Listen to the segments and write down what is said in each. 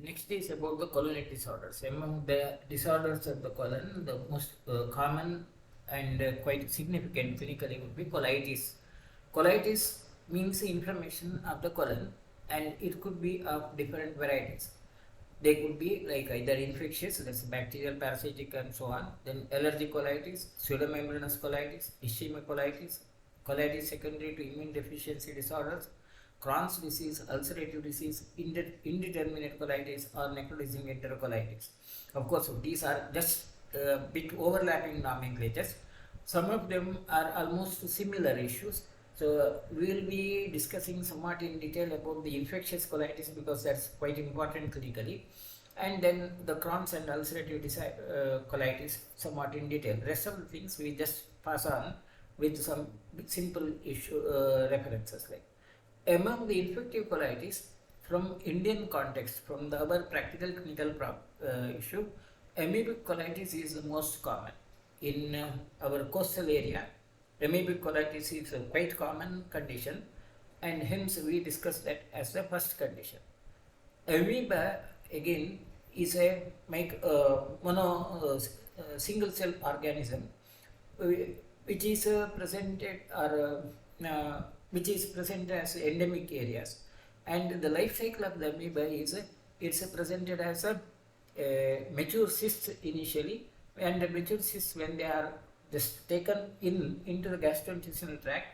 Next is about the colonic disorders. Among the disorders of the colon, the most common and quite significant clinically would be colitis. Colitis means inflammation of the colon, and it could be of different varieties. They could be like either infectious, that's bacterial, parasitic, and so on. Then allergic colitis, pseudomembranous colitis, ischemic colitis, colitis secondary to immune deficiency disorders, Crohn's disease, ulcerative disease, indeterminate colitis, or necrotizing enterocolitis. Of course, these are just bit overlapping nomenclatures. Some of them are almost similar issues. So we will be discussing somewhat in detail about the infectious colitis because that's quite important clinically, and then the Crohn's and ulcerative colitis somewhat in detail. Rest of the things we just pass on with some simple issue references like. Among the infective colitis, from Indian context, from our practical clinical issue, amoebic colitis is the most common. In our coastal area, amoebic colitis is a quite common condition, and hence we discuss that as the first condition. Amoeba again is a single cell organism which is presented or which is present as endemic areas, and the life cycle of the amoeba is it's presented as a mature cyst initially, and the mature cysts, when they are just taken into the gastrointestinal tract,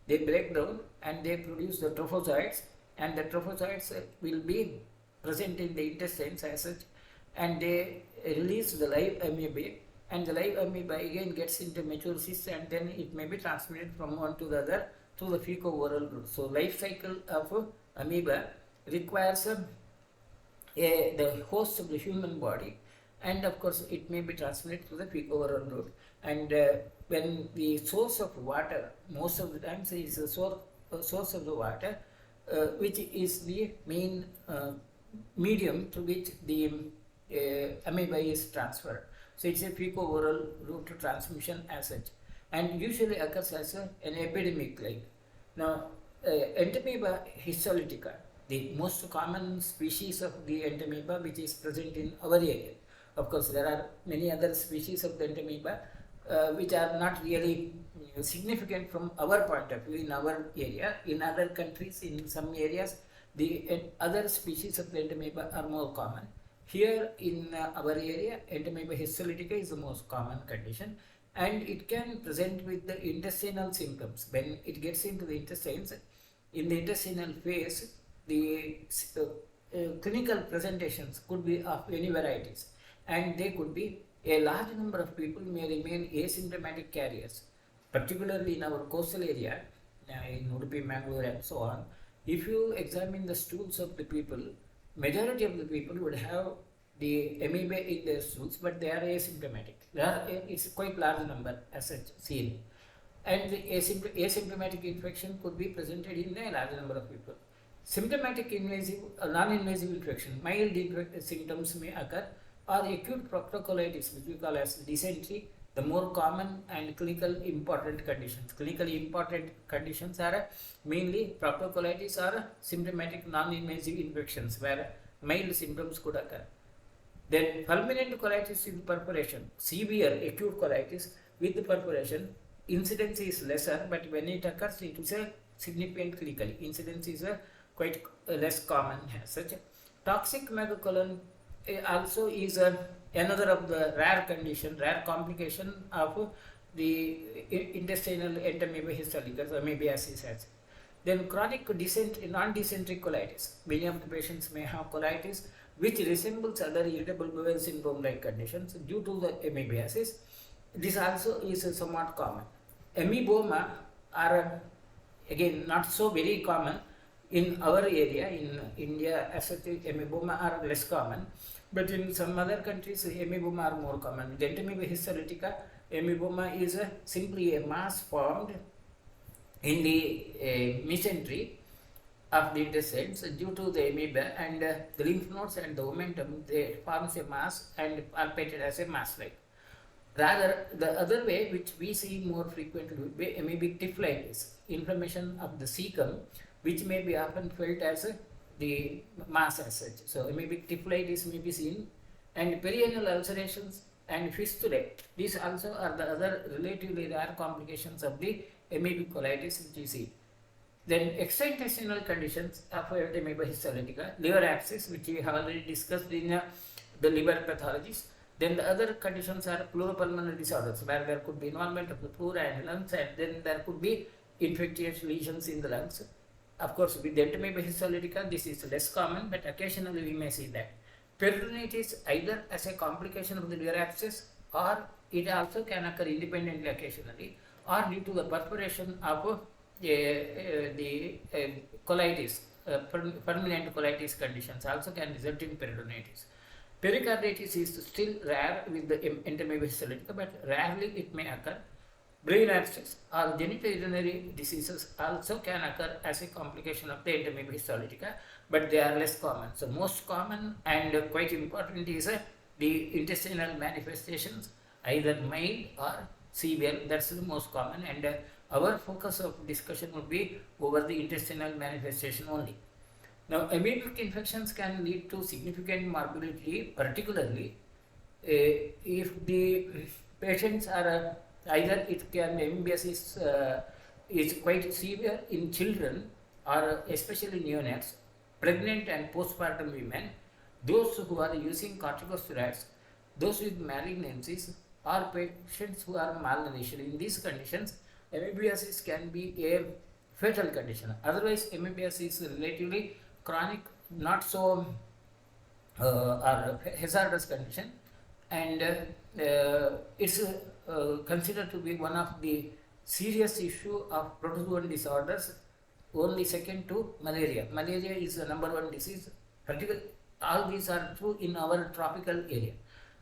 they break down and they produce the trophozoites, and the trophozoites will be present in the intestines as such, and they release the live amoeba, and the live amoeba again gets into mature cysts, and then it may be transmitted from one to the other through the fecal-oral route. So life cycle of amoeba requires the host of the human body, and of course it may be transmitted through the fecal-oral route. And when the source of water, most of the times is a source of the water, which is the main medium to which the amoeba is transferred. So it's a fecal-oral route transmission as such, and usually occurs as an epidemic like. Now, Entamoeba histolytica, the most common species of the Entamoeba which is present in our area. Of course, there are many other species of the Entamoeba which are not really significant from our point of view in our area. In other countries, in some areas, the other species of the Entamoeba are more common. Here in our area, Entamoeba histolytica is the most common condition, and it can present with the intestinal symptoms. When it gets into the intestines, in the intestinal phase, the clinical presentations could be of any varieties, and they could be a large number of people may remain asymptomatic carriers, particularly in our coastal area, in Udupi, Mangalore, and so on. If you examine the stools of the people, majority of the people would have the amoeba in their stools, but they are asymptomatic. It's a quite large number as such seen, and the asymptomatic infection could be presented in a large number of people. Symptomatic invasive, non-invasive infection, mild symptoms may occur, or acute proctocolitis, which we call as dysentery, the more common and clinical important conditions. Clinically important conditions are mainly proctocolitis or symptomatic non-invasive infections where mild symptoms could occur. Then fulminant colitis with perforation, severe acute colitis with perforation, incidence is lesser, but when it occurs, it is a significant clinical. Incidence is quite less common as such. Toxic megacolon also is another of the rare complication of the intestinal entamoeba histolytica, amoebiasis as. Then chronic non-dysenteric colitis. Many of the patients may have colitis which resembles other irritable bowel syndrome like conditions due to the amoebiasis. This also is somewhat common. Amoeboma are again not so very common in our area. In India, as such, amoeboma are less common, but in some other countries, amoeboma are more common. The Entamoeba histolytica, amoeboma is simply a mass formed in the mesentery of the intestines due to the amoeba, and the lymph nodes and the omentum, they forms a mass and palpated as a mass like. Rather, the other way which we see more frequently would be amoebic typhlitis, inflammation of the cecum, which may be often felt as the mass as such. So amoebic typhlitis may be seen, and perianal ulcerations and fistulae. These also are the other relatively rare complications of the amoebic colitis which we see. Then extraintestinal conditions of amoeba histolytica, liver abscess, which we have already discussed in the liver pathologies. Then the other conditions are pleuropulmonary disorders, where there could be involvement of the pleura and lungs, and then there could be infectious lesions in the lungs. Of course, with the amoeba histolytica, this is less common, but occasionally we may see that. Peritonitis either as a complication of the liver abscess, or it also can occur independently occasionally, or due to the perforation of the colitis, permanent colitis conditions also can result in peritonitis. Pericarditis is still rare with the entamoeba histolytica, but rarely it may occur. Brain abscess or genitourinary diseases also can occur as a complication of the entamoeba histolytica, but they are less common. So most common and quite important is the intestinal manifestations, either mild or severe. That's the most common, and our focus of discussion would be over the intestinal manifestation only. Now, amoebic infections can lead to significant morbidity, particularly if the patients are either it can amoebiasis is quite severe in children, or especially neonates, pregnant and postpartum women, those who are using corticosteroids, those with malignancies, or patients who are malnourished. In these conditions, amoebiasis can be a fatal condition. Otherwise, amoebiasis is relatively chronic, not so or hazardous condition, and it's considered to be one of the serious issue of protozoan disorders, only second to malaria. Malaria is the number one disease. Particularly, all these are true in our tropical area.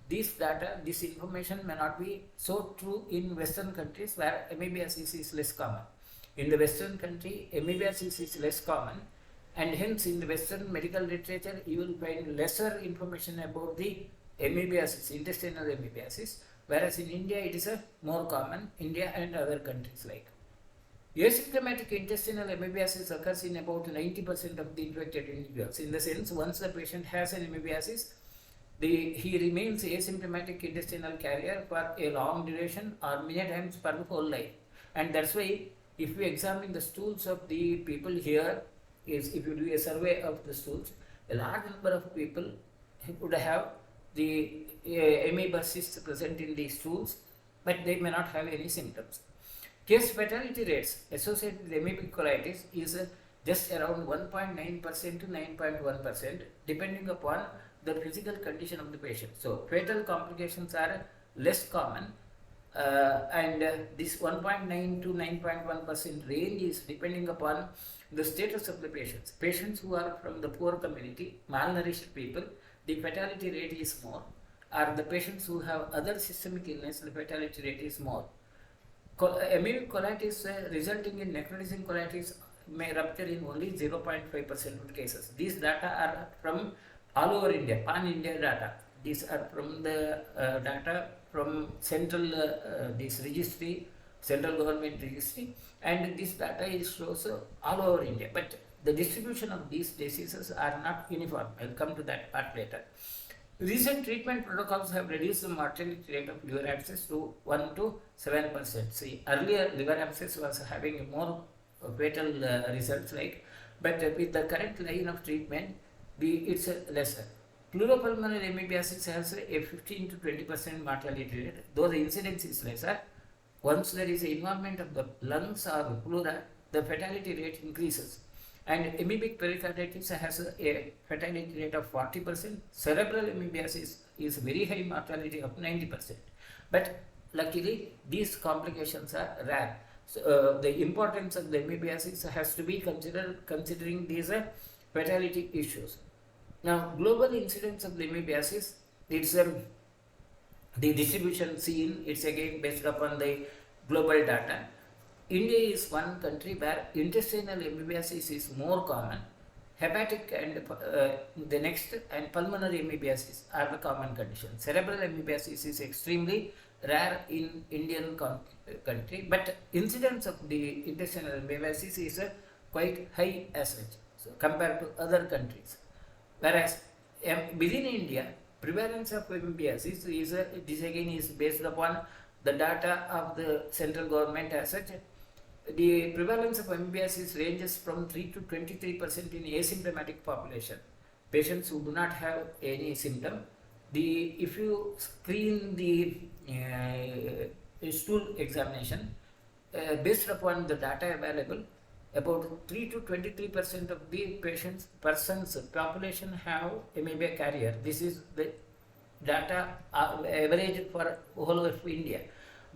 This data, this information may not be so true in Western countries where amoebiasis is less common. In the Western country, amoebiasis is less common, and hence in the Western medical literature you will find lesser information about the amoebiasis, intestinal amoebiasis, whereas in India it is a more common, India and other countries like. Asymptomatic intestinal amoebiasis occurs in about 90% of the infected individuals. In the sense, once the patient has an amoebiasis, he remains asymptomatic intestinal carrier for a long duration or many times for the whole life. And that's why if we examine the stools of the people here, if you do a survey of the stools, a large number of people would have the amoeba cysts present in the stools, but they may not have any symptoms. Case fatality rates associated with amoebic colitis is just around 1.9% to 9.1%, depending upon the physical condition of the patient. So fatal complications are less common, and this 1.9 to 9.1% range is depending upon the status of the patients. Patients who are from the poor community, malnourished people, the fatality rate is more, or the patients who have other systemic illness, the fatality rate is more. Amoebic colitis resulting in necrotizing colitis may rupture in only 0.5% of cases. These data are from all over India, pan-India data. These are from the data from central this registry, central government registry, and this data shows all over India. But the distribution of these diseases are not uniform. I will come to that part later. Recent treatment protocols have reduced the mortality rate of liver abscess to 1 to 7%. See, earlier liver abscess was having more fatal results, but with the current line of treatment, it's lesser. Pleuropulmonary amoebiasis has a 15 to 20% mortality rate, though the incidence is lesser. Once there is involvement of the lungs or pleura, the fatality rate increases. And amoebic pericarditis has a fatality rate of 40%. Cerebral amoebiasis is very high mortality of 90%. But luckily, these complications are rare. So, the importance of the amoebiasis has to be considered considering these fatality issues. Now, global incidence of the amoebiasis, it's the distribution seen, it's again based upon the global data. India is one country where intestinal amoebiasis is more common. Hepatic and the next, and pulmonary amoebiasis are the common conditions. Cerebral amoebiasis is extremely rare in Indian country, but incidence of the intestinal amoebiasis is quite high as such. compared to other countries. Whereas within India, prevalence of MBBS it is again is based upon the data of the central government as such. The prevalence of MBBS ranges from 3 to 23% in asymptomatic population. Patients who do not have any symptom. If you screen the stool examination, based upon the data available, about 3 to 23% of the persons population have amoeba carrier. This is the data averaged for whole of India,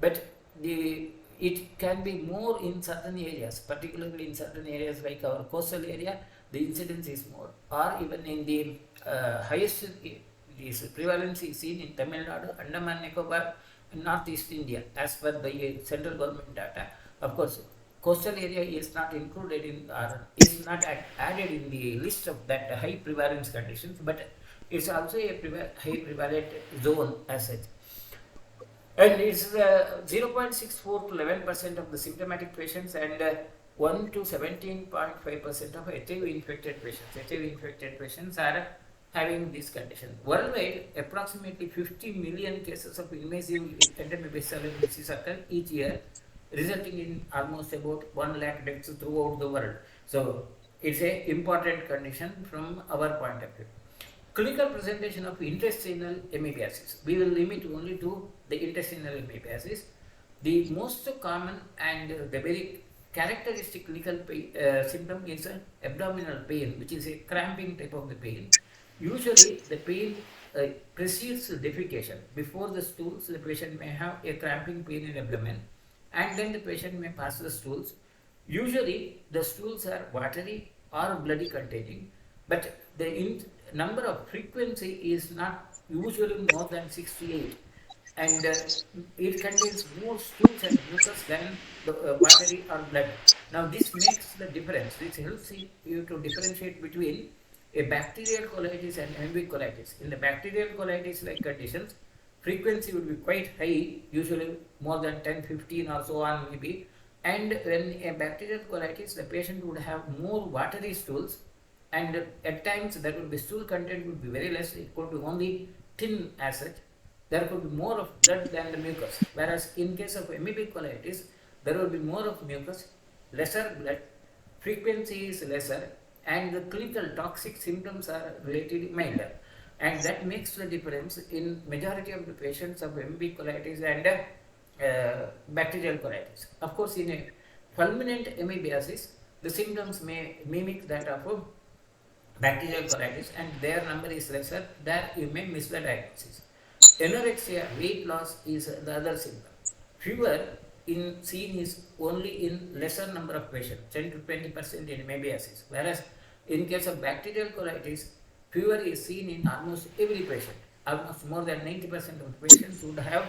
but it can be more in certain areas, particularly in certain areas like our coastal area. The incidence is more, or even in the highest this prevalence is seen in Tamil Nadu, Andaman Nicobar, and Northeast India, as per the central government data. Of course, coastal area is not included in or is not added in the list of that high prevalence conditions, but it's also a high prevalent zone as such. And it's 0.64 to 11% of the symptomatic patients and 1 to 17.5% of HIV infected patients. HIV infected patients are having this condition. Worldwide, approximately 50 million cases of invasive endemic disease occur each year, resulting in almost about 1 lakh deaths throughout the world. So, it's an important condition from our point of view. Clinical presentation of intestinal amoebiasis. We will limit only to the intestinal amoebiasis. The most common and the very characteristic clinical symptom is abdominal pain, which is a cramping type of the pain. Usually, the pain precedes defecation. Before the stools, the patient may have a cramping pain in abdomen, and then the patient may pass the stools. Usually, the stools are watery or bloody containing, but the number of frequency is not usually more than 6 to 8, and it contains more stools and mucus than the watery or blood. Now this makes the difference. This helps you to differentiate between a bacterial colitis and amoebic colitis. In the bacterial colitis like conditions, frequency would be quite high, usually more than 10, 15 or so on maybe, and when a bacterial colitis, the patient would have more watery stools, and at times there will be stool content would be very less. It could be only thin as such. There could be more of blood than the mucus. Whereas in case of amoebic colitis, there will be more of mucus, lesser blood, frequency is lesser, and the clinical toxic symptoms are relatively milder. And that makes the difference in majority of the patients of amoebic colitis and bacterial colitis. Of course, in a fulminant amoebiasis, the symptoms may mimic that of bacterial colitis and their number is lesser. There you may miss the diagnosis. Anorexia, weight loss, is the other symptom. Fever seen is only in lesser number of patients, 10 to 20% in amoebiasis. Whereas in case of bacterial colitis, fever is seen in almost every patient. Almost more than 90% of patients would have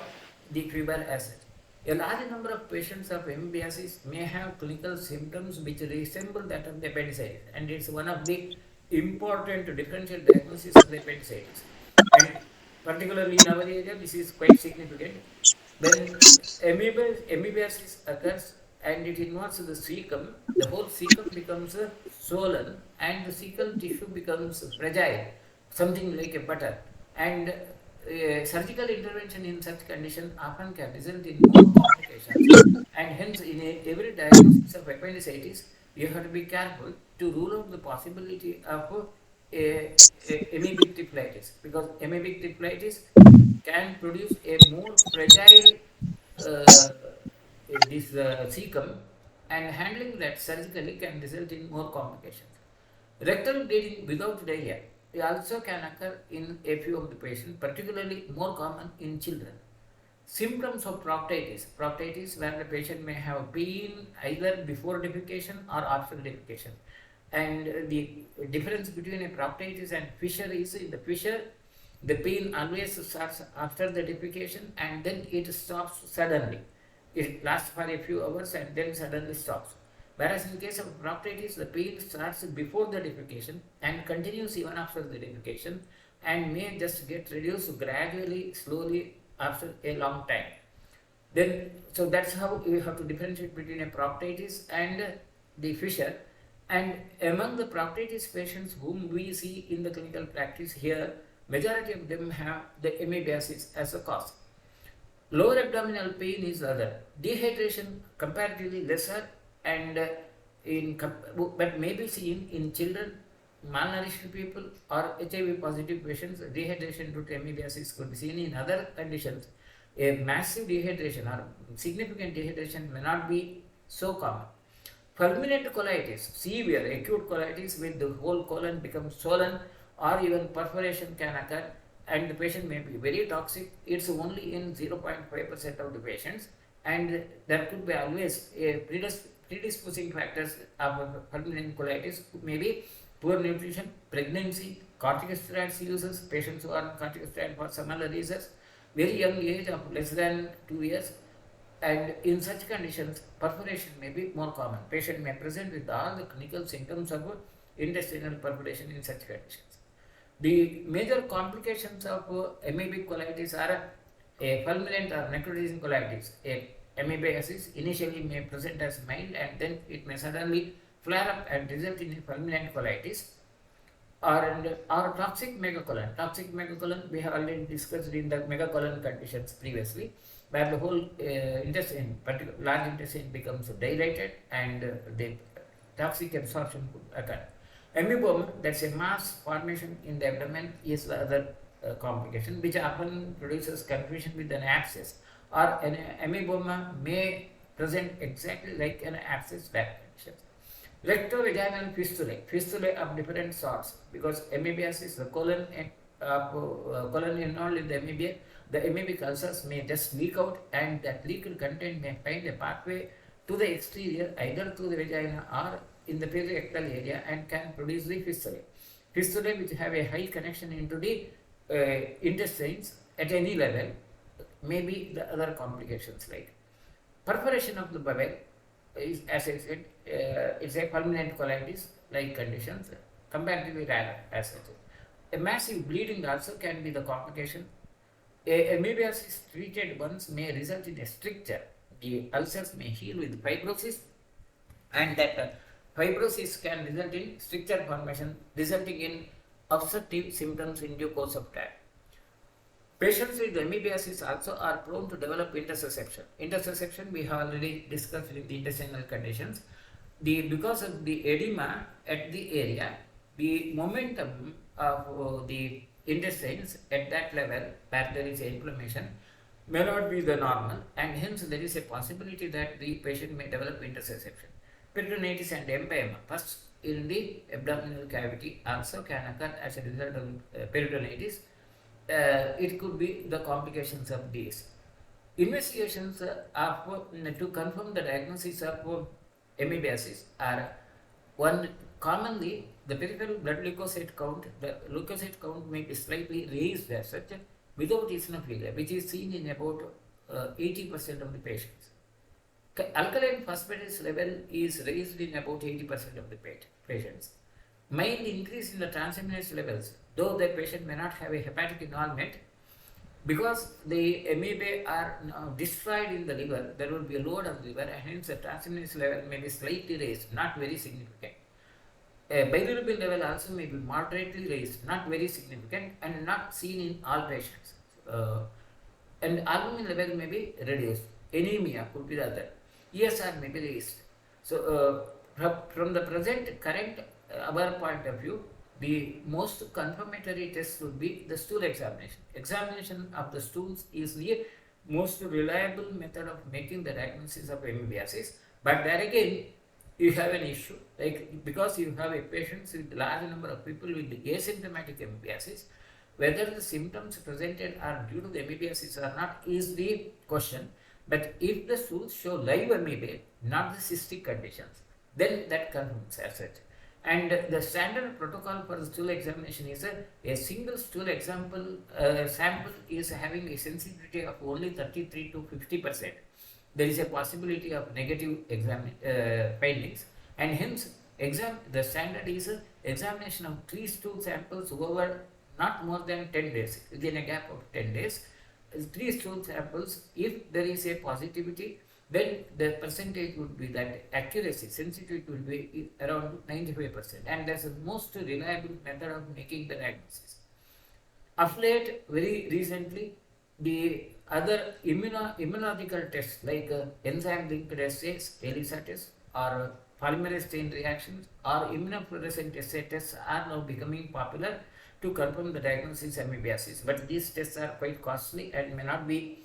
the fever as such. A large number of patients of amoebiasis may have clinical symptoms which resemble that of the appendicitis, and it's one of the important differential diagnosis of the appendicitis. And particularly in our area, this is quite significant. When amoebiasis occurs and it involves the cecum, the whole cecum becomes swollen and the cecal tissue becomes fragile, something like a butter. And surgical intervention in such condition often can result in more complications, and hence in every diagnosis of appendicitis, you have to be careful to rule out the possibility of amoebic typhlitis, because amoebic typhlitis can produce a more fragile cecum, and handling that surgically can result in more complications. Rectal bleeding without diarrhea also can occur in a few of the patients, particularly more common in children. Symptoms of proctitis where the patient may have pain either before defecation or after defecation. And the difference between a proctitis and fissure is, in the fissure, the pain always starts after the defecation and then it stops suddenly. It lasts for a few hours and then suddenly stops. Whereas in case of proctitis, the pain starts before the defecation and continues even after the defecation and may just get reduced gradually, slowly after a long time. Then, so that's how you have to differentiate between a proctitis and the fissure. And among the proctitis patients whom we see in the clinical practice here, majority of them have the amoebiasis as a cause. Lower abdominal pain is other. Dehydration comparatively lesser and but may be seen in children, malnourished people or HIV positive patients. Dehydration due to amoebiasis could be seen in other conditions. A massive dehydration or significant dehydration may not be so common. Fulminant colitis, severe acute colitis with the whole colon becomes swollen or even perforation can occur and the patient may be very toxic. It's only in 0.5% of the patients and there could be always a predisposing factors of fulminant colitis, maybe poor nutrition, pregnancy, corticosteroids uses, patients who are on corticosteroid for some other reasons, very young age of less than 2 years, and in such conditions, perforation may be more common. Patient may present with all the clinical symptoms of intestinal perforation in such conditions. The major complications of amoebic colitis are a fulminant or necrotizing colitis. A amoebiasis initially may present as mild and then it may suddenly flare up and result in a fulminant colitis. Or toxic megacolon. Toxic megacolon we have already discussed in the megacolon conditions previously, where the whole intestine, particularly large intestine, becomes dilated and the toxic absorption could occur. Amoeboma, that's a mass formation in the abdomen, is the other complication, which often produces confusion with an abscess. Or an amoeboma may present exactly like an abscess back condition. Rectovaginal fistulae of different sorts, because amoebiasis, the colon involved in the amoebia, the amoebic ulcers may just leak out and that leaked content may find a pathway to the exterior, either to the vagina or in the perirectal area, and can produce the fistulae. Fistulae which have a high connection into the intestines at any level may be the other complications like perforation of the bowel is, as I said, it's a fulminant colitis like conditions, comparatively rare as such. A massive bleeding also can be the complication. A amoebiasis treated once may result in a stricture. The ulcers may heal with fibrosis, and that fibrosis can result in stricture formation, resulting in obstructive symptoms in due course of time. Patients with amoebiasis also are prone to develop intussusception. Intussusception we have already discussed in the intestinal conditions. Because of the edema at the area, the momentum of the intestines at that level where there is inflammation may not be the normal, and hence there is a possibility that the patient may develop intussusception. Peritonitis and empyema, pus in the abdominal cavity, also can occur as a result of peritonitis. It could be the complications of these. Investigations to confirm the diagnosis of amoebiasis are one, commonly the peripheral blood leukocyte count. The leukocyte count may be slightly raised as such without eosinophilia, which is seen in about 80% of the patients. Alkaline phosphatase level is raised in about 80% of the patients. Mild increase in the transaminase levels, though the patient may not have a hepatic involvement, because the amoebae are destroyed in the liver, there will be a load on the liver, and hence the transaminase level may be slightly raised, not very significant. Bilirubin level also may be moderately raised, not very significant, and not seen in all patients. And albumin level may be reduced. Anemia could be the other. ESR may be raised. So, from the current our point of view, the most confirmatory test would be the stool examination. Examination of the stools is the most reliable method of making the diagnosis of amoebiasis. But there again, you have an issue, like because you have a patient with a large number of people with the asymptomatic amoebiasis, whether the symptoms presented are due to the amoebiasis or not is the question. But if the stools show live amoebae, not the cystic conditions, then that confirms as such. And the standard protocol for the stool examination is a single stool sample is having a sensitivity of only 33 to 50%. There is a possibility of negative findings, and hence the standard is examination of 3 stool samples over not more than 10 days, within a gap of 10 days. 3 stool samples, if there is a positivity, then the percentage would be that accuracy, sensitivity will be around 95%, and that's the most reliable method of making the diagnosis. Of late, very recently, the other immunological tests like enzyme-linked assays, ELISA tests, or polymerase chain reactions, or immunofluorescent assay tests are now becoming popular to confirm the diagnosis of amoebiasis. But these tests are quite costly and may not be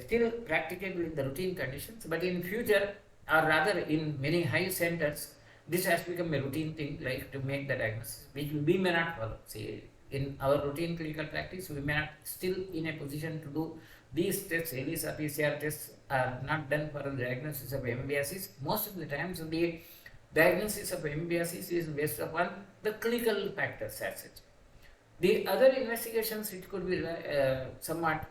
still practicable in the routine conditions. But in future, or rather in many high centers, this has become a routine thing, like to make the diagnosis, which we may not follow. See, in our routine clinical practice, we may not still in a position to do these tests. ELISA PCR tests are not done for the diagnosis of amoebiasis. Most of the times, the diagnosis of amoebiasis is based upon the clinical factors as such. The other investigations which could be somewhat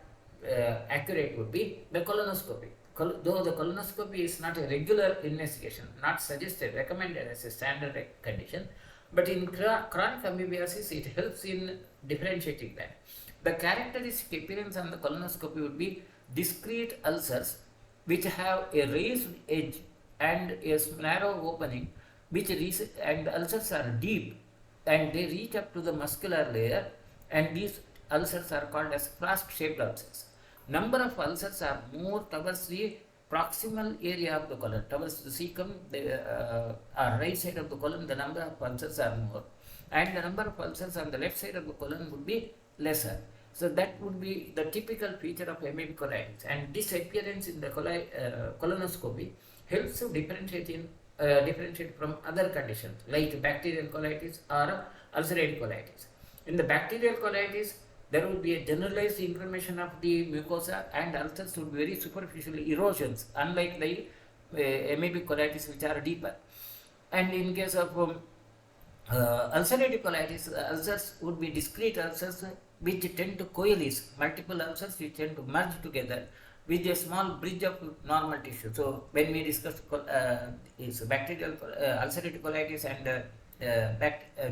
accurate would be the colonoscopy. Though the colonoscopy is not a regular investigation, not suggested, recommended as a standard condition, but in chronic amoebiasis, it helps in differentiating that. The characteristic appearance on the colonoscopy would be discrete ulcers which have a raised edge and a narrow opening, and the ulcers are deep and they reach up to the muscular layer, and these ulcers are called as flask-shaped ulcers. Number of ulcers are more towards the proximal area of the colon, towards the cecum, the right side of the colon, the number of ulcers are more, and the number of ulcers on the left side of the colon would be lesser. So that would be the typical feature of amoebic colitis, and this appearance in the colonoscopy helps to differentiate from other conditions like bacterial colitis or ulcerative colitis. In the bacterial colitis, there will be a generalized inflammation of the mucosa, and ulcers would be very superficial erosions, unlike the amoebic colitis, which are deeper. And in case of ulcerative colitis, ulcers would be discrete ulcers which tend to coalesce, multiple ulcers which tend to merge together with a small bridge of normal tissue. So when we discuss is bacterial ulcerative colitis and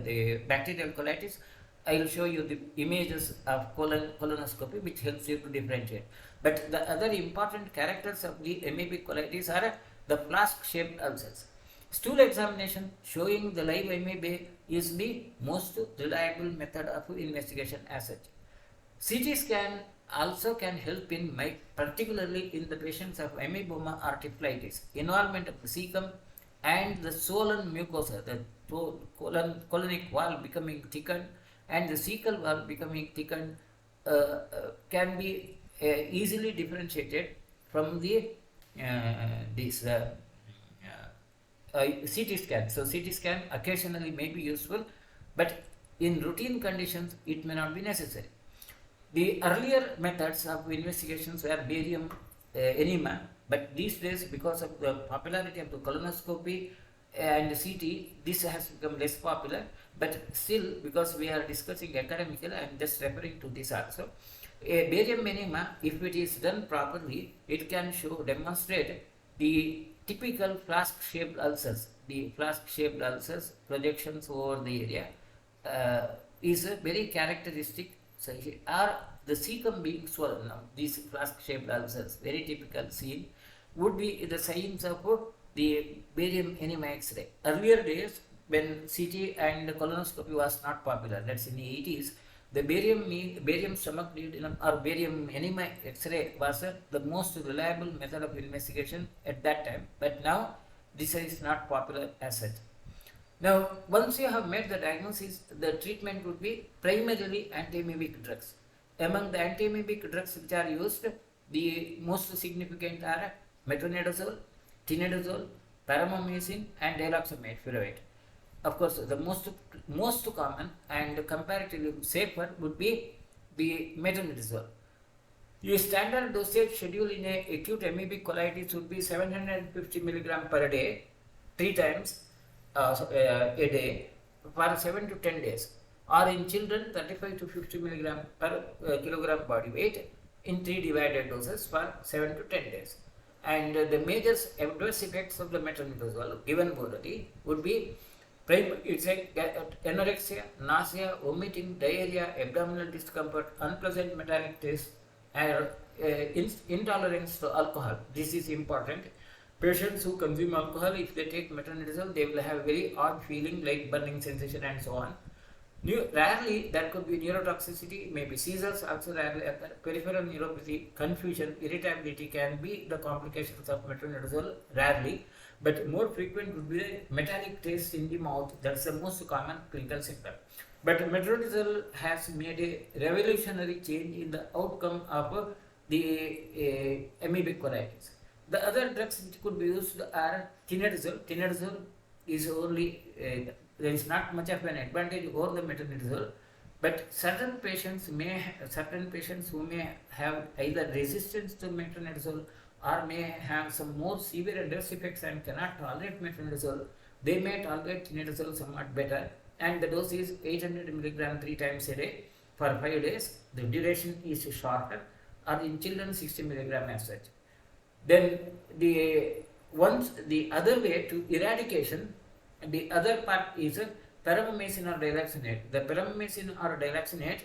the bacterial colitis, I will show you the images of colonoscopy, which helps you to differentiate. But the other important characters of the amoebic colitis are the flask-shaped ulcers. Stool examination showing the live amoeba is the most reliable method of investigation as such. CT scan also can help in particularly in the patients of amoeboma or typhlitis, involvement of the cecum and the swollen mucosa, the colonic wall becoming thickened and the cecal wall becoming thickened can be easily differentiated from the CT scan. So CT scan occasionally may be useful, but in routine conditions it may not be necessary. The earlier methods of investigations were barium enema, but these days, because of the popularity of the colonoscopy and CT, this has become less popular. But still, because we are discussing academically, I am just referring to this also. A barium enema, if it is done properly, it can demonstrate the typical flask-shaped ulcers. The flask-shaped ulcers, projections over the area, is a very characteristic. So, are the cecum being swollen now? These flask-shaped ulcers, very typical seen, would be the signs of the barium enema X-ray. Earlier days, when CT and colonoscopy was not popular, that's in the 80s, the barium stomach duodenum or barium enema X-ray was the most reliable method of investigation at that time. But now, this is not popular as such. Now, once you have made the diagnosis, the treatment would be primarily anti-amoebic drugs. Among the anti-amoebic drugs which are used, the most significant are metronidazole, tinidazole, paramomycin, and diloxamide furoate. Of course, the most common and comparatively safer would be the metronidazole. The standard dosage schedule in a acute amoebic colitis would be 750 mg per day, 3 times a day for 7 to 10 days, or in children 35 to 50 mg per kilogram body weight in 3 divided doses for 7 to 10 days. And the major adverse effects of the metronidazole given orally would be it's anorexia, nausea, vomiting, diarrhea, abdominal discomfort, unpleasant metallic taste, intolerance to alcohol. This is important. Patients who consume alcohol, if they take metronidazole, they will have very odd feeling like burning sensation and so on. Rarely there could be neurotoxicity, maybe seizures also rarely occur. Peripheral neuropathy, confusion, irritability can be the complications of metronidazole rarely, but more frequent would be the metallic taste in the mouth. That's the most common clinical symptom. But metronidazole has made a revolutionary change in the outcome of the amoebic colitis. The other drugs which could be used are tinidazole. Tinidazole is only there is not much of an advantage over the metronidazole, but certain patients who may have either resistance to metronidazole or may have some more severe adverse effects and cannot tolerate metronidazole, they may tolerate tinidazole somewhat better, and the dose is 800 mg 3 times a day for 5 days. The duration is shorter, or in children 60 mg as such. Then the other way to eradication, the other part is peramamycin or dilaxinate. The peramamycin or dilaxinate,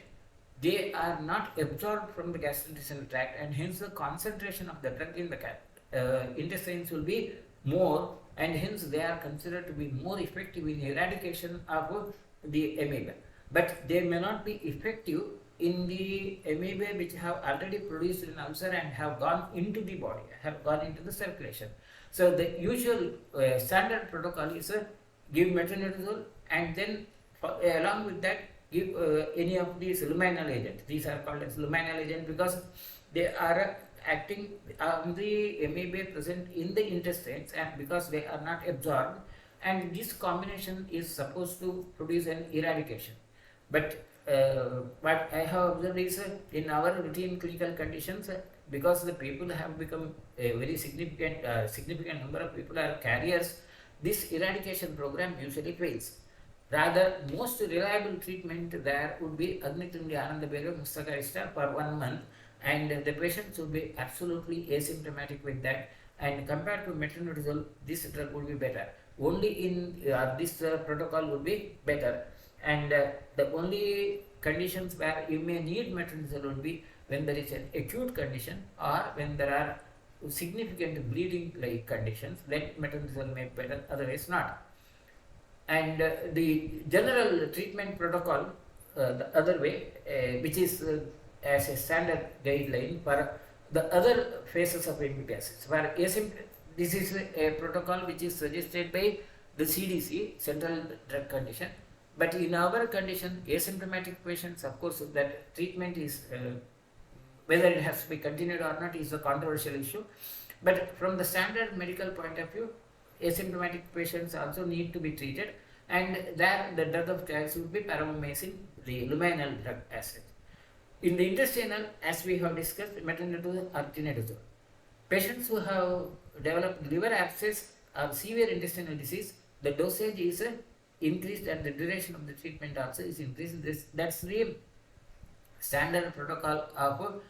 they are not absorbed from the gastrointestinal tract, and hence the concentration of the drug in the intestines will be more, and hence they are considered to be more effective in eradication of the amoeba. But they may not be effective in the amoeba which have already produced an ulcer and have gone into the body, have gone into the circulation. So the usual standard protocol is give metronidazole, and then along with that give any of these luminal agents. These are called as luminal agents because they are acting on the amoeba present in the intestines, and because they are not absorbed, and this combination is supposed to produce an eradication. But what I have observed is in our routine clinical conditions, because the people have become a very significant number of people are carriers, this eradication program usually fails. Rather, most reliable treatment there would be Agnitundi Anandabhairu Mustakarista for 1 month, and the patients would be absolutely asymptomatic with that, and compared to metronidazole, this drug would be better. Only in this protocol would be better, and the only conditions where you may need metronidazole would be when there is an acute condition or when there are significant bleeding like conditions, then metronidazole may be better, otherwise not. And the general treatment protocol, the other way, which is as a standard guideline for the other phases of amoebiasis, where this is a protocol which is suggested by the CDC, Central Drug Condition. But in our condition, asymptomatic patients, of course, that treatment is whether it has to be continued or not is a controversial issue. But from the standard medical point of view, asymptomatic patients also need to be treated, and there the drug of choice would be peramamycin, the luminal drug acid. In the intestinal, as we have discussed, metronidazole or tinidazole. Patients who have developed liver abscess or severe intestinal disease, the dosage is increased and the duration of the treatment also is increased. That's the standard protocol of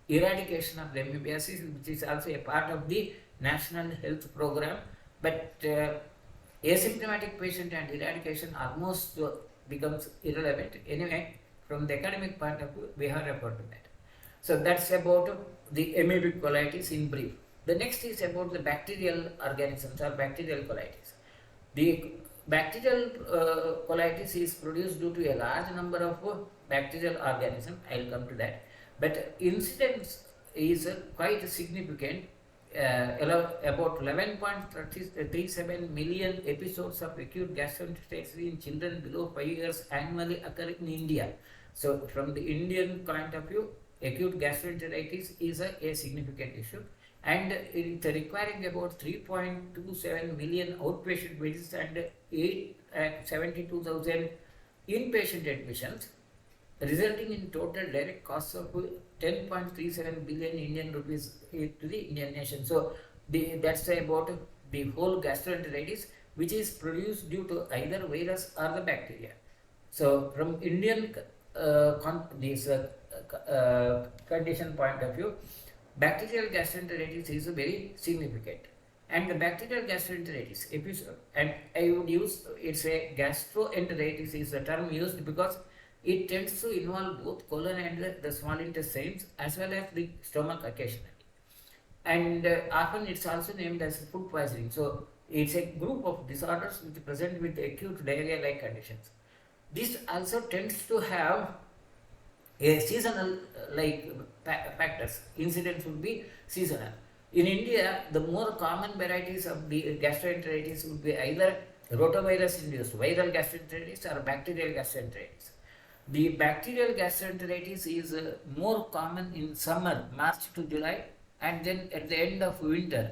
eradication of the amoebiasis, which is also a part of the National Health Program. But asymptomatic patient and eradication almost becomes irrelevant. Anyway, from the academic point of view, we have referred to that. So that's about the amoebic colitis in brief. The next is about the bacterial organisms or bacterial colitis. The bacterial colitis is produced due to a large number of bacterial organisms. I will come to that. But incidence is quite significant. About 11.37 million episodes of acute gastroenteritis in children below 5 years annually occur in India. So from the Indian point of view, acute gastroenteritis is a significant issue, and it's requiring about 3.27 million outpatient visits and 72,000 inpatient admissions, resulting in total direct costs of 10.37 billion Indian rupees to the Indian nation. So that's about the whole gastroenteritis, which is produced due to either virus or the bacteria. So from Indian condition point of view, bacterial gastroenteritis is very significant. And the bacterial gastroenteritis episode, and I would use, it's a gastroenteritis is the term used because it tends to involve both colon and the small intestines as well as the stomach occasionally. And often it's also named as food poisoning. So it's a group of disorders which present with acute diarrhea-like conditions. This also tends to have a seasonal factors. Incidence would be seasonal. In India, the more common varieties of the gastroenteritis would be either rotavirus induced viral gastroenteritis or bacterial gastroenteritis. The bacterial gastroenteritis is more common in summer, March to July, and then at the end of winter.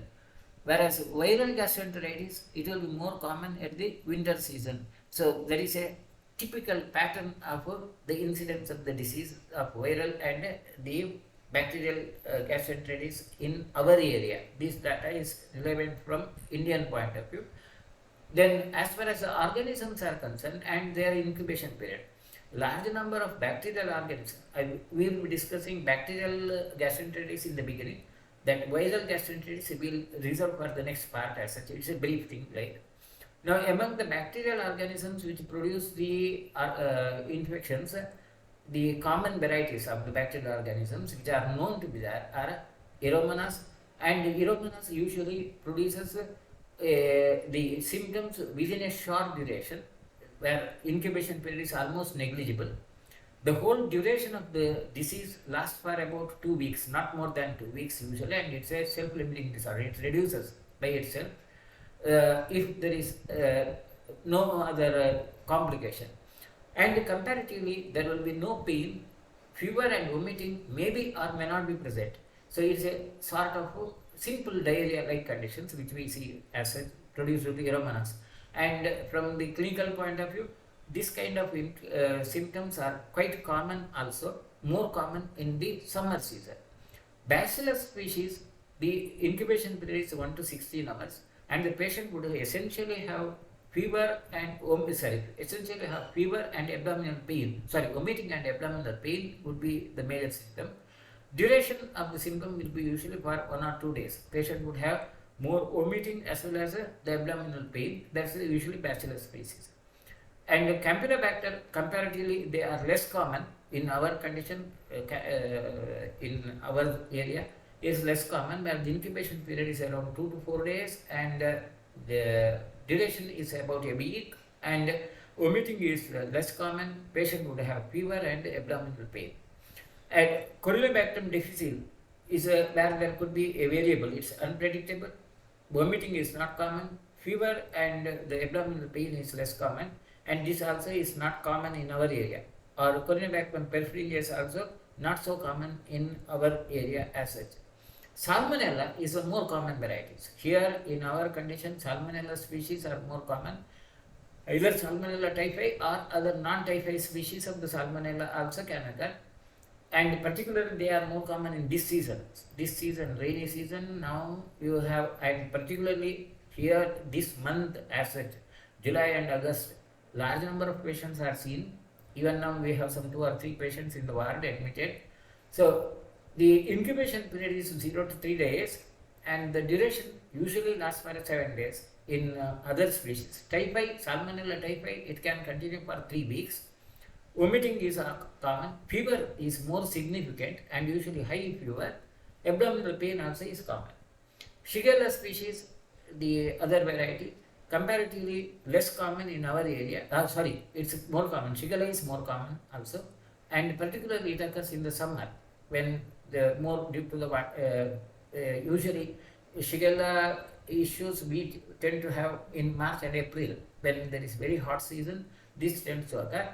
Whereas viral gastroenteritis, it will be more common at the winter season. So there is a typical pattern of the incidence of the disease of viral and the bacterial gastroenteritis in our area. This data is relevant from Indian point of view. Then as far as the organisms are concerned and their incubation period, large number of bacterial organisms, we will be discussing bacterial gastroenteritis in the beginning. That viral gastroenteritis will reserve for the next part as such. It's a brief thing, right? Now, among the bacterial organisms which produce the infections, the common varieties of the bacterial organisms which are known to be there are Aeromonas, and Aeromonas usually produces the symptoms within a short duration, where incubation period is almost negligible. The whole duration of the disease lasts for about 2 weeks, not more than 2 weeks usually, and it's a self-limiting disorder. It reduces by itself if there is no other complication. And comparatively, there will be no pain, fever and vomiting may be or may not be present. So it's a sort of simple diarrhea-like conditions which we see as such produced due to Aeromonas. And from the clinical point of view, this kind of symptoms are quite common also, more common in the summer season. Bacillus species, the incubation period is 1 to 16 hours, and the patient would essentially have fever and abdominal pain. Vomiting and abdominal pain would be the major symptom. Duration of the symptom will be usually for 1 or 2 days. Patient would have more vomiting as well as the abdominal pain. That's usually Bacillus species. And Campylobacter, comparatively, they are less common in our condition, in our area, is less common, where the incubation period is around 2 to 4 days, and the duration is about a week, and vomiting is less common. Patient would have fever and abdominal pain. And Corynebacterium difficile is where there could be a variable. It's unpredictable. Vomiting is not common. Fever and the abdominal pain is less common, and this also is not common in our area. Or Corynebacterium perfringens is also not so common in our area as such. Salmonella is a more common varieties. Here in our condition, Salmonella species are more common. Either Salmonella typhi or other non-typhi species of the Salmonella also can occur. And particularly they are more common in this season. This season, rainy season, now you have, and particularly here this month as such, July and August, large number of patients are seen. Even now we have some 2 or 3 patients in the ward admitted. So the incubation period is 0 to 3 days, and the duration usually lasts for 7 days. In other species, typhi, Salmonella typhi, it can continue for 3 weeks. Vomiting is common. Fever is more significant and usually high fever. Abdominal pain also is common. Shigella species, the other variety, comparatively less common in our area. It's more common. Shigella is more common also, and particularly it occurs in the summer when the more due to the usually Shigella issues we tend to have in March and April when there is very hot season. This tends to occur,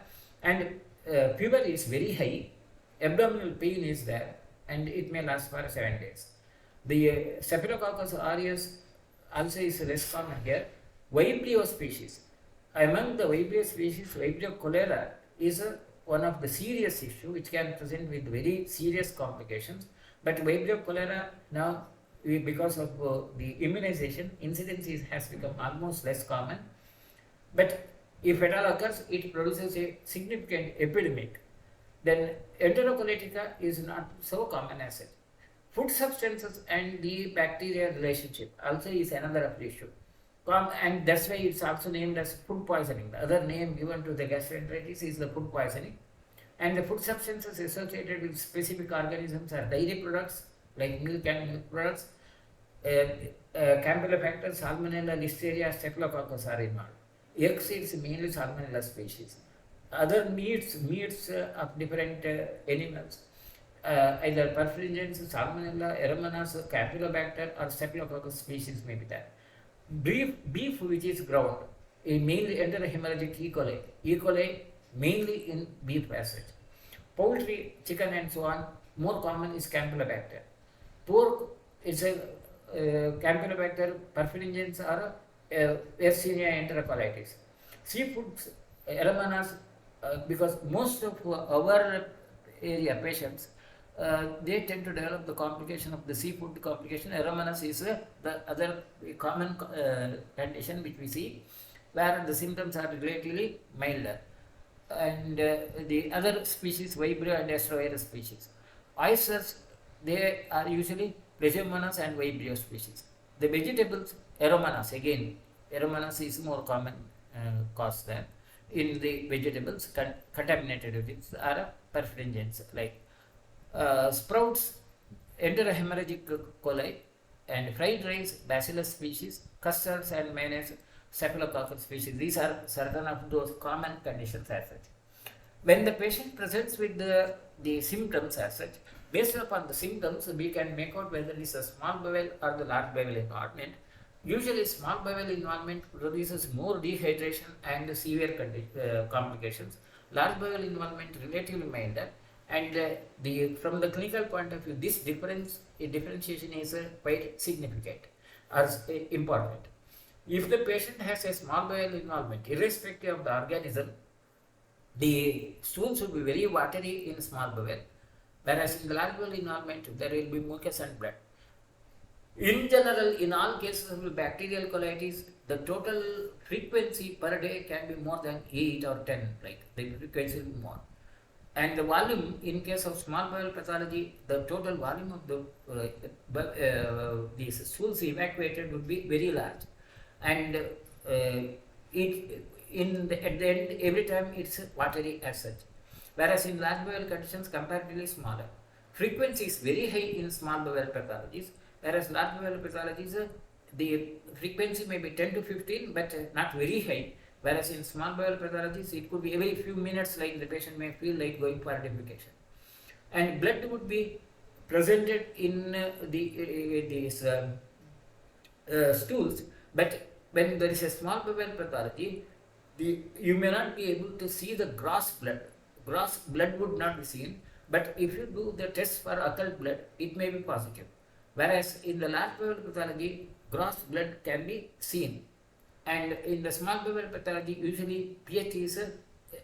and fever is very high. Abdominal pain is there, and it may last for 7 days. The Staphylococcus aureus also is less common here. Vibrio species. Among the Vibrio species, Vibrio cholera is one of the serious issue which can present with very serious complications. But Vibrio cholera now, because of the immunization, incidence has become almost less common. But if it all occurs, it produces a significant epidemic. Then Enterocolitica is not so common as such. Food substances and the bacteria relationship also is another issue. And that's why it's also named as food poisoning. The other name given to the gastroenteritis is the food poisoning. And the food substances associated with specific organisms are dairy products like milk and milk products. Campylobacter, Salmonella, Listeria, Staphylococcus are involved. Eggs is mainly Salmonella species. Other meats of different animals, either perfringens, Salmonella, Aromonas, Campylobacter, or Staphylococcus species may be there. Beef which is ground, mainly under hemorrhagic E. coli. E. coli mainly in beef as such. Poultry, chicken and so on, more common is Campylobacter. Pork is a Campylobacter perfringens or Yersinia enterocolitis. Seafoods, Aromonas, because most of our area patients, they tend to develop the complication of the seafood complication. Aromonas is the other common condition which we see, where the symptoms are relatively milder. And the other species, Vibrio and Astrovirus species. Oysters, they are usually Leishmaniasis and Vibrio species. The vegetables, Aromonas, again, Aromonas is more common cause than in the vegetables. Contaminated vegetables are perfringens like sprouts, enterohemorrhagic coli, and fried rice, Bacillus species, custards and mayonnaise, Staphylococcus species. These are certain of those common conditions as such. When the patient presents with the symptoms as such, based upon the symptoms, we can make out whether it is a small bowel or the large bowel involvement. Usually, small bowel involvement produces more dehydration and severe complications. Large bowel involvement relatively milder. And from the clinical point of view, this differentiation is quite significant or important. If the patient has a small bowel involvement, irrespective of the organism, the stool should be very watery in small bowel, whereas in the large bowel involvement, there will be mucus and blood. In general, in all cases of bacterial colitis, the total frequency per day can be more than 8 or 10, like the frequency will be more. And the volume, in case of small bowel pathology, the total volume of these stools evacuated would be very large. And at the end, every time it's watery as such. Whereas in large bowel conditions, comparatively smaller. Frequency is very high in small bowel pathologies, whereas large bowel pathologies, the frequency may be 10 to 15, but not very high. Whereas in small bowel pathologies, it could be every few minutes, like the patient may feel like going for defecation. And blood would be presented in these stools, but when there is a small bowel pathology, you may not be able to see the gross blood. Gross blood would not be seen, but if you do the test for occult blood, it may be positive. Whereas in the large bowel pathology, gross blood can be seen. And in the small bowel pathology, usually pH is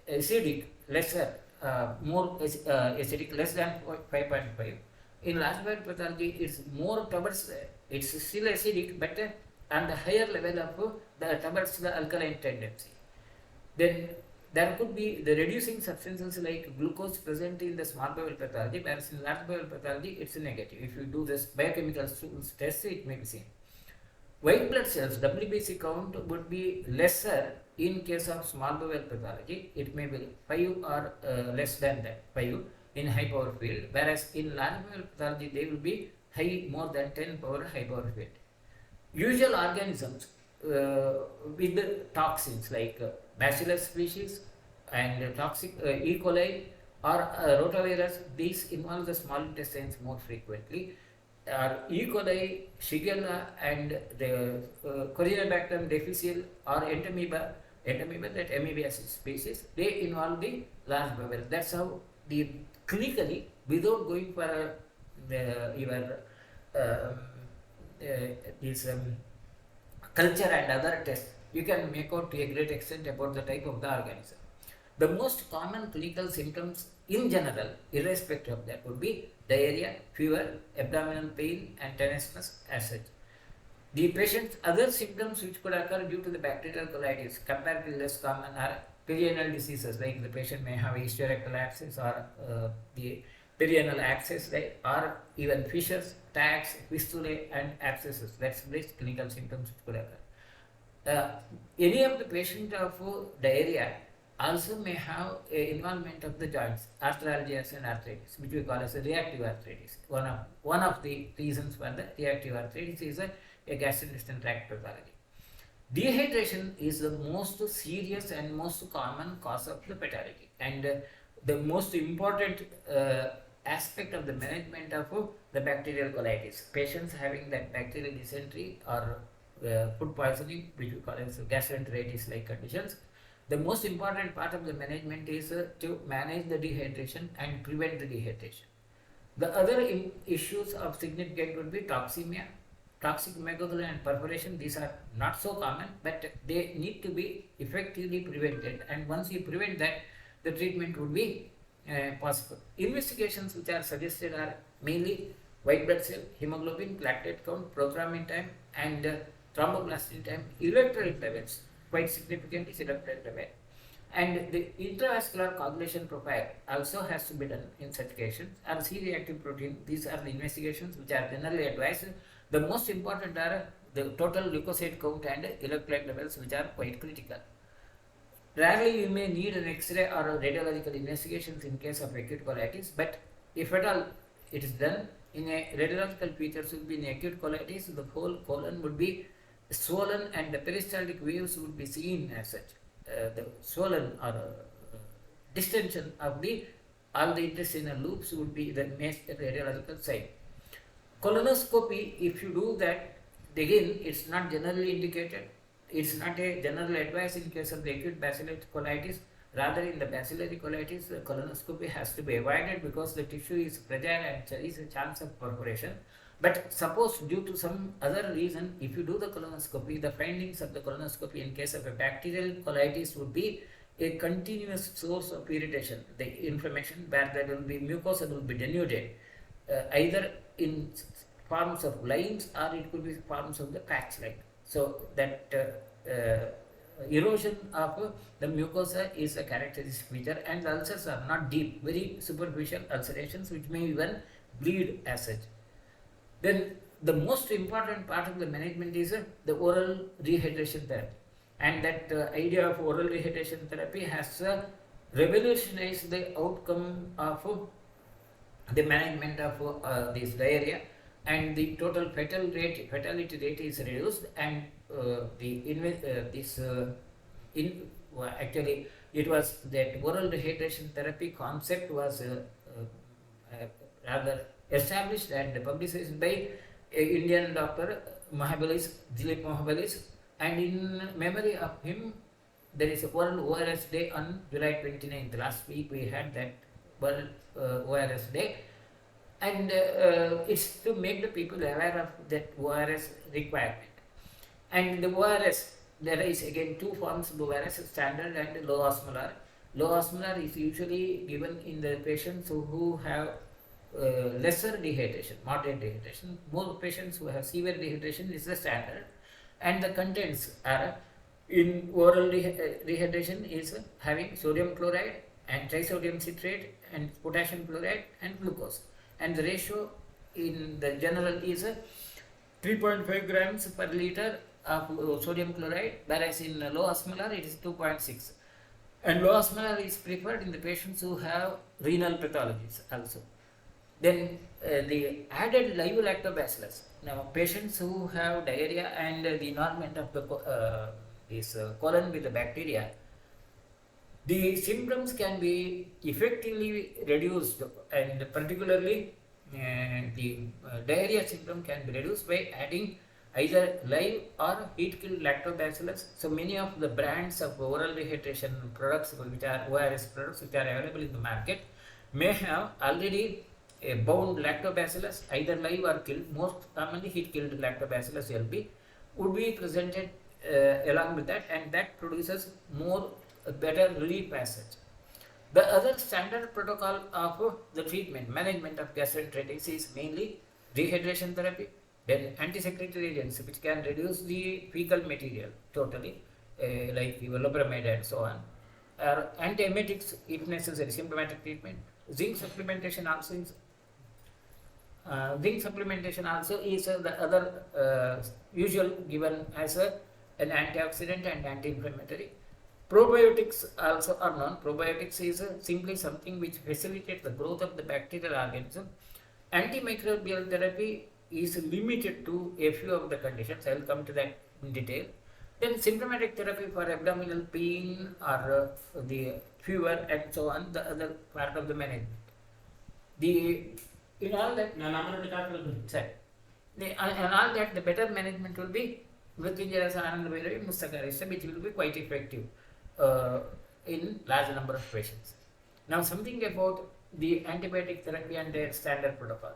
acidic, lesser, more acidic, less than 5.5. In large bowel pathology, it's more towards, it's still acidic, but on the higher level of towards the alkaline tendency. Then there could be the reducing substances like glucose present in the small bowel pathology, whereas in large bowel pathology, it's negative. If you do this biochemical test, it may be seen. White blood cells, WBC count, would be lesser in case of small bowel pathology. It may be 5 or less than that, 5 in high power field, whereas in large bowel pathology, they will be high, more than 10 power high power field. Usual organisms with the toxins like Bacillus species and toxic E. coli or rotavirus, these involve the small intestines more frequently. E. coli, Shigella, and the Corynebacterium difficile or entamoeba, that amoebiasis species, they involve the large bowel. That's how the clinically, without going for this culture and other tests, you can make out to a great extent about the type of the organism. The most common clinical symptoms in general, irrespective of that, would be diarrhea, fever, abdominal pain, and tenesmus as such. The patient's other symptoms which could occur due to the bacterial colitis, comparatively less common, are perianal diseases, like the patient may have hysterectal abscess or the perianal abscess, or even fissures, tags, fistulae, and abscesses. That's the clinical symptoms which could occur. Any of the patient of diarrhea, also may have a involvement of the joints, arthralgias and arthritis, which we call as a reactive arthritis. One of the reasons for the reactive arthritis is a gastrointestinal tract pathology. Dehydration is the most serious and most common cause of the fatality, and the most important aspect of the management of the bacterial colitis. Patients having that bacterial dysentery or food poisoning, which we call as gastroenteritis like conditions, the most important part of the management is to manage the dehydration and prevent the dehydration. The other issues of significant would be toxemia, toxic megacolon and perforation. These are not so common, but they need to be effectively prevented, and once you prevent that, the treatment would be possible. Investigations which are suggested are mainly white blood cell, hemoglobin, platelet count, prothrombin time, and thromboplastin time. Electrolyte levels, quite significant is electrolyte level. And the intravascular coagulation profile also has to be done in such cases, and C-reactive protein. These are the investigations which are generally advised. The most important are the total leukocyte count and electrolyte levels, which are quite critical. Rarely you may need an X-ray or a radiological investigations in case of acute colitis, but if at all it is done in a radiological features will be in acute colitis, the whole colon would be swollen and the peristaltic waves would be seen as such. The swollen or distension of all the intestinal loops would be the next radiological sign. Colonoscopy, if you do that, again, it's not generally indicated. It's not a general advice in case of the acute bacillary colitis. Rather, in the bacillary colitis, the colonoscopy has to be avoided because the tissue is fragile and there is a chance of perforation. But suppose due to some other reason, if you do the colonoscopy, the findings of the colonoscopy in case of a bacterial colitis would be a continuous source of irritation, the inflammation, where there will be mucosa will be denuded, either in forms of lines or it could be forms of the patch like. So that erosion of the mucosa is a characteristic feature, and the ulcers are not deep, very superficial ulcerations which may even bleed as such. Then the most important part of the management is the oral rehydration therapy, and that idea of oral rehydration therapy has revolutionized the outcome of the management of this diarrhea, and the total fatality rate is reduced, and actually it was that oral rehydration therapy concept was rather established and publicized by Indian doctor Dilip Mahabalis, and in memory of him there is a World ORS Day on July 29th. Last week we had that World ORS Day, and it's to make the people aware of that ORS requirement. And the ORS, there is again two forms of ORS, standard and low osmolar. Low osmolar is usually given in the patients who have lesser dehydration, moderate dehydration. More patients who have severe dehydration is the standard, and the contents are in oral rehydration is having sodium chloride and trisodium citrate and potassium chloride and glucose, and the ratio in the general is 3.5 grams per liter of sodium chloride, whereas in low osmolar it is 2.6, and low osmolar is preferred in the patients who have renal pathologies also. Then the added live lactobacillus. Now patients who have diarrhea and the involvement of the colon with the bacteria, the symptoms can be effectively reduced, and particularly the diarrhea symptom can be reduced by adding either live or heat-killed lactobacillus. So many of the brands of oral rehydration products, which are ORS products, which are available in the market, may have already a bound lactobacillus, either live or killed. Most commonly heat-killed lactobacillus LB would be presented along with that, and that produces better relief as such. The other standard protocol of the treatment, management of gastroenteritis is mainly rehydration therapy, then antisecretory agents which can reduce the fecal material totally, like loperamide and so on, or antiemetics if necessary, symptomatic treatment. Zinc supplementation also is the other usual given as an antioxidant and anti-inflammatory. Probiotics also are known. Probiotics is simply something which facilitates the growth of the bacterial organism. Antimicrobial therapy is limited to a few of the conditions. I will come to that in detail. Then symptomatic therapy for abdominal pain or the fever and so on, the other part of the management. The in all that, sorry, in all that the better management will be Mrityunjaya Ananda Bhairavi Mustakarishta, which will be quite effective uh, in large number of patients. Now something about the antibiotic therapy and their standard protocol.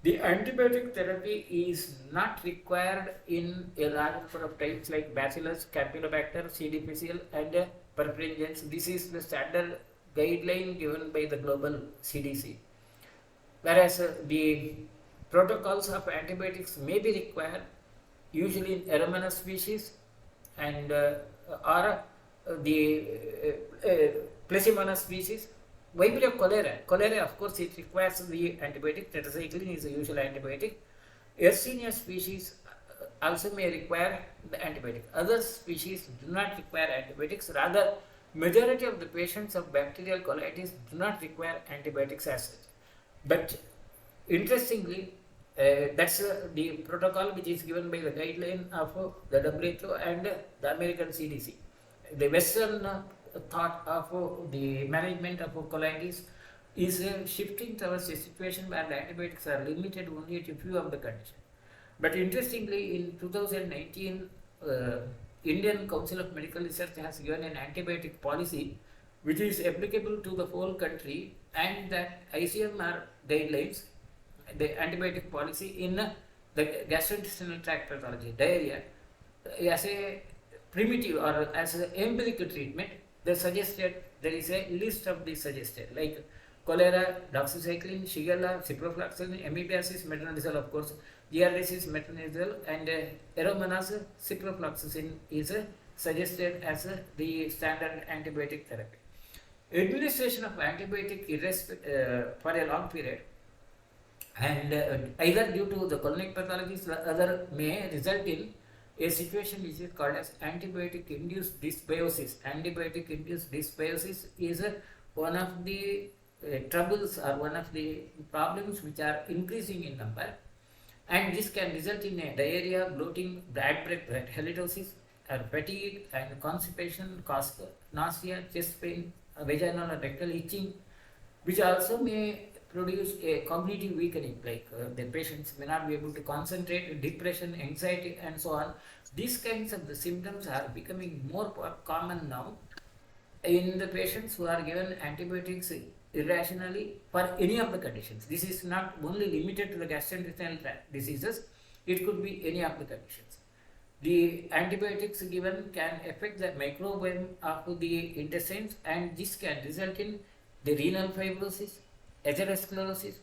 The antibiotic therapy is not required in a large number of types like Bacillus, Campylobacter, C. difficile and perfringens. This is the standard guideline given by the global CDC. Whereas the protocols of antibiotics may be required usually in Aromonas species and or the Plasmodium species. Vibrio cholera, of course, it requires the antibiotic. Tetracycline is a usual antibiotic. Yersinia species also may require the antibiotic. Other species do not require antibiotics. Rather, majority of the patients of bacterial colitis do not require antibiotics as such. But interestingly, that's the protocol which is given by the guideline of the WHO and the American CDC. The Western thought of the management of colitis is shifting towards a situation where the antibiotics are limited only to few of the conditions. But interestingly, in 2019, Indian Council of Medical Research has given an antibiotic policy which is applicable to the whole country, and that ICMR guidelines the antibiotic policy in the gastrointestinal tract pathology, diarrhea, as a primitive or as an empirical treatment. They suggested, there is a list of these suggested, like cholera, doxycycline, Shigella, ciprofloxacin, amoebiasis, metronidazole, of course, giardiasis, metronidazole, and Aromonas, ciprofloxacin is suggested as the standard antibiotic therapy. Administration of antibiotic for a long period and either due to the colonic pathologies, the other may result in a situation which is called as antibiotic induced dysbiosis. Antibiotic induced dysbiosis is one of the troubles or one of the problems which are increasing in number, and this can result in a diarrhea, bloating, bad breath, halitosis, or fatigue and constipation, cause nausea, chest pain, vaginal or rectal itching, which also may produce a cognitive weakening, like the patients may not be able to concentrate, depression, anxiety, and so on. These kinds of the symptoms are becoming more common now in the patients who are given antibiotics irrationally for any of the conditions. This is not only limited to the gastrointestinal tract diseases, it could be any of the conditions. The antibiotics given can affect the microbiome of the intestines, and this can result in the renal fibrosis, atherosclerosis,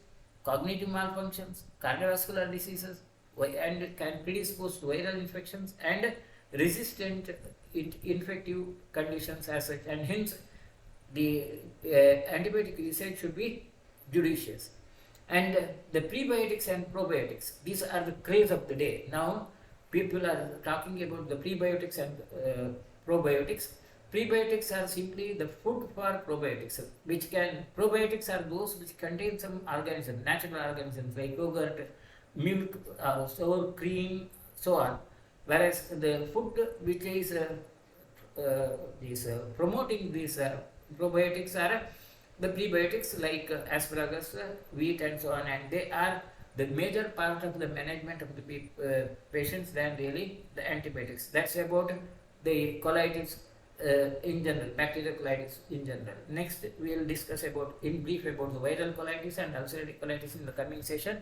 cognitive malfunctions, cardiovascular diseases, and can predispose to viral infections and resistant infective conditions as such, and hence the antibiotic usage should be judicious. And the prebiotics and probiotics, these are the craze of the day. Now people are talking about the prebiotics and probiotics. Prebiotics are simply the food for probiotics, probiotics are those which contain some organisms, natural organisms like yogurt, milk, sour cream, so on. Whereas the food which is promoting these probiotics are the prebiotics like asparagus, wheat, and so on, and they are the major part of the management of the patients than really the antibiotics. That's about the colitis in general, bacterial colitis in general. Next, we will discuss in brief about the viral colitis and ulcerative colitis in the coming session,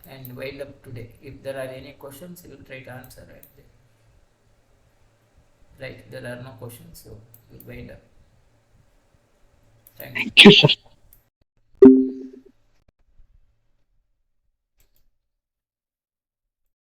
and wind up today. If there are any questions, we will try to answer right there. Right, there are no questions, so we'll wind up. Thank you. Thank you, sir.